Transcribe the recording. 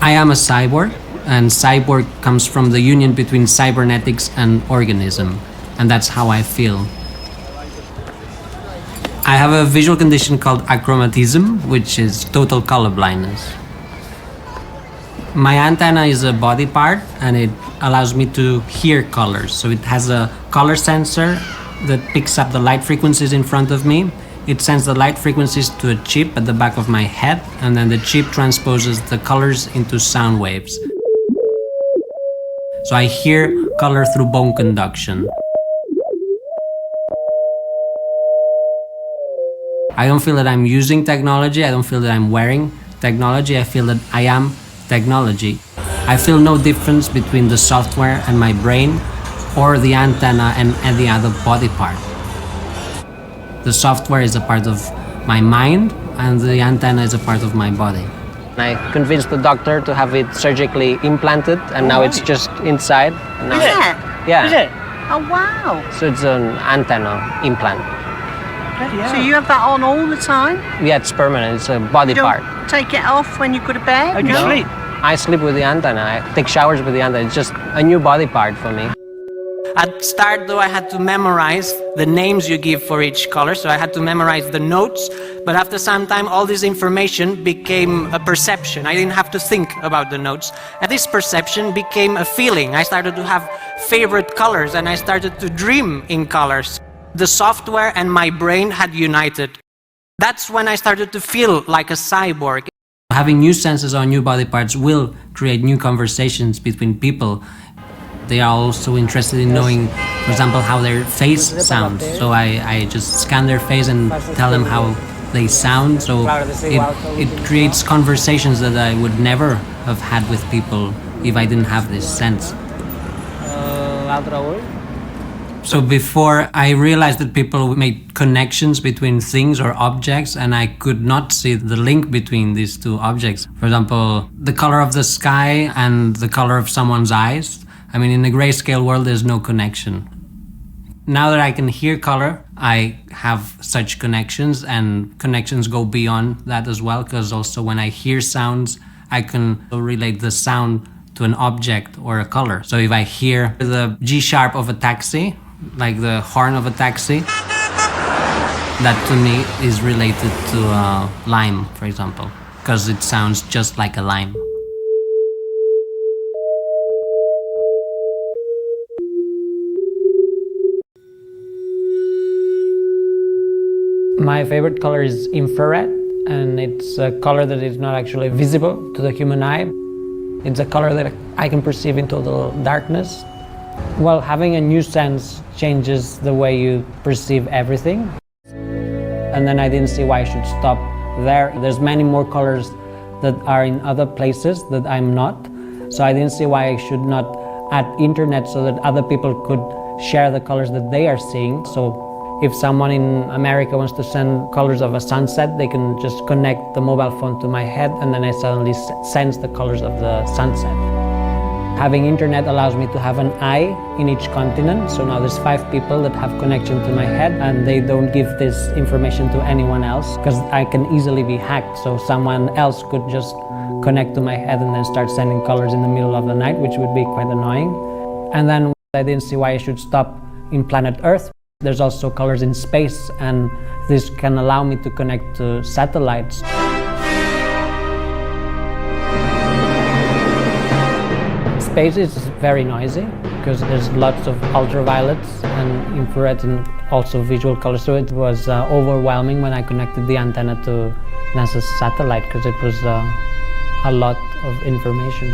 I am a cyborg, and cyborg comes from the union between cybernetics and organism, and that's how I feel. I have a visual condition called achromatism, which is total color blindness. My antenna is a body part, and it allows me to hear colors. So it has a color sensor that picks up the light frequencies in front of me. It sends the light frequencies to a chip at the back of my head, and then the chip transposes the colors into sound waves. So I hear color through bone conduction. I don't feel that I'm using technology, I don't feel that I'm wearing technology, I feel that I am technology. I feel no difference between the software and my brain, or the antenna and any other body part. The software is a part of my mind, and the antenna is a part of my body. I convinced the doctor to have it surgically implanted, and now it's just inside. Is it? Yeah. Is it? Oh, wow. So it's an antenna implant. So you have that on all the time? Yeah, it's permanent. It's a body You part. don't take it off when you go to bed? How do you No. sleep? I sleep with the antenna. I take showers with the antenna. It's just a new body part for me. At start, though, I had to memorize the names you give for each color, so I had to memorize the notes. But after some time, all this information became a perception. I didn't have to think about the notes. And this perception became a feeling. I started to have favorite colors, and I started to dream in colors. The software and my brain had united. That's when I started to feel like a cyborg. Having new senses or new body parts will create new conversations between people. They are also interested in knowing, for example, how their face sounds. So I just scan their face and tell them how they sound. So it creates conversations that I would never have had with people if I didn't have this sense. So before, I realized that people made connections between things or objects, and I could not see the link between these two objects. For example, the color of the sky and the color of someone's eyes. I mean, in the grayscale world, there's no connection. Now that I can hear color, I have such connections, and connections go beyond that as well, because also when I hear sounds, I can relate the sound to an object or a color. So if I hear the G sharp of a taxi, like the horn of a taxi, that to me is related to a lime, for example, because it sounds just like a lime. My favorite color is infrared, and it's a color that is not actually visible to the human eye. It's a color that I can perceive in total darkness. Well, having a new sense changes the way you perceive everything. And then I didn't see why I should stop there. There's many more colors that are in other places that I'm not. So I didn't see why I should not add internet so that other people could share the colors that they are seeing. So if someone in America wants to send colors of a sunset, they can just connect the mobile phone to my head, and then I suddenly sense the colors of the sunset. Having internet allows me to have an eye in each continent. So now there's 5 people that have connection to my head, and they don't give this information to anyone else, because I can easily be hacked. So someone else could just connect to my head and then start sending colors in the middle of the night, which would be quite annoying. And then I didn't see why I should stop in planet Earth. There's also colors in space, and this can allow me to connect to satellites. Space is very noisy because there's lots of ultraviolets and infrared and also visual colors. So it was overwhelming when I connected the antenna to NASA's satellite, because it was a lot of information.